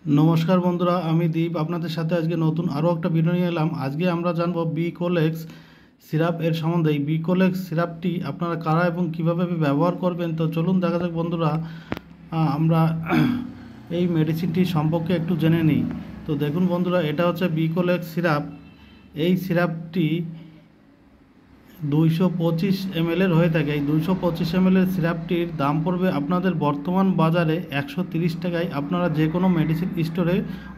नमस्कार बंधुरा आमी दीप आपनादेर साथे आज के नतून आरो एक भिडियो निये एलाम। आज के आमरा जानबो बिकोलेक्स सिराप एर सम्बन्धे। बिकोलेक्स सिरापटी आपनारा कारा एबं किभाबे व्यवहार करबेन। तो चलुन देखा जाक बंधुरा आमरा এই মেডিসিনটি সম্পর্কে একটু জেনে নিই। তো দেখুন বন্ধুরা, এটা হচ্ছে বিকোলেক্স সিরাপ। এই সিরাপটি 225 ml হয়ে থাকে। এই 225 ml সিরাপটির দাম পড়বে আপনাদের বর্তমান বাজারে 130 টাকায়। আপনারা যে কোনো মেডিসিন স্টোরে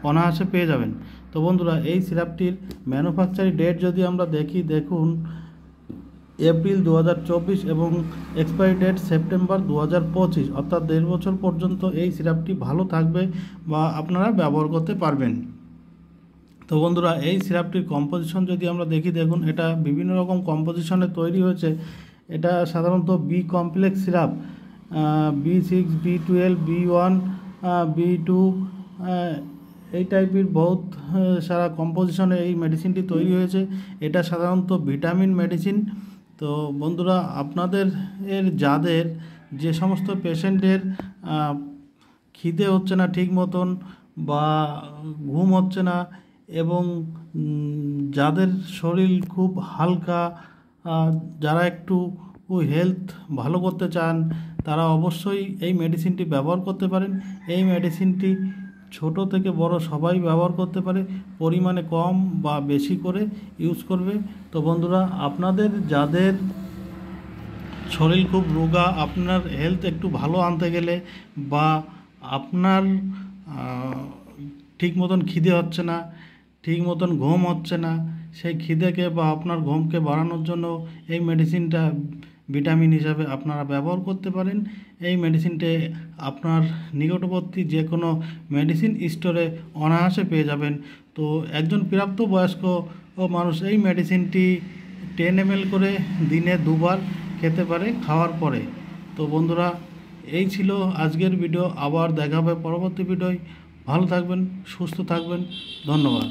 অনায়াসে পেয়ে যাবেন। তো বন্ধুরা, এই সিরাপটির ম্যানুফ্যাকচারিং ডেট যদি আমরা দেখুন এপ্রিল 2024 এবং এক্সপায়ারি ডেট সেপ্টেম্বর 2025, অর্থাৎ 1.5 বছর পর্যন্ত এই সিরাপটি ভালো থাকবে বা আপনারা ব্যবহার করতে পারবেন। তো বন্ধুরা, এই সিরাপটির কম্পোজিশন যদি আমরা দেখুন এটা বিভিন্ন রকম কম্পোজিশনে তৈরি হয়েছে। এটা সাধারণত B complex syrup, B6, B12, B1, B2 এই টাইপের বহুত সারা কম্পোজিশনে এই মেডিসিনটি তৈরি হয়েছে। এটা সাধারণত ভিটামিন মেডিসিন। তো বন্ধুরা, আপনাদের যাদের যে সমস্ত পেশেন্টের খিদে হচ্ছে না ঠিক মতন বা ঘুম হচ্ছে না এবং যাদের শরীর খুব হালকা, যারা একটু হেলথ ভালো করতে চান, তারা অবশ্যই এই মেডিসিনটি ব্যবহার করতে পারেন। এই মেডিসিনটি ছোট থেকে বড় সবাই ব্যবহার করতে পারে, পরিমাণে কম বা বেশি করে ইউজ করবে। তো বন্ধুরা, আপনাদের যাদের শরীর খুব রোগা, আপনার হেলথ একটু ভালো আনতে গেলে বা আপনার ঠিক মতন খিদে হচ্ছে না, ঠিক মতন ঘুম হচ্ছে না, সেই খিদেকে বা আপনার ঘুমকে বাড়ানোর জন্য এই মেডিসিনটা ভিটামিন হিসাবে আপনারা ব্যবহার করতে পারেন। এই মেডিসিনটি আপনার নিকটবর্তী যে কোনো মেডিসিন স্টোরে অনায়াসে পেয়ে যাবেন। তো একজন প্রাপ্তবয়স্ক মানুষ এই মেডিসিনটি 10 ml করে দিনে 2 বার খেতে পারে খাওয়ার পরে। তো বন্ধুরা, এই ছিল আজকের ভিডিও। আবার দেখা হবে পরবর্তী ভিডিওয়। ভালো থাকবেন, সুস্থ থাকবেন। ধন্যবাদ।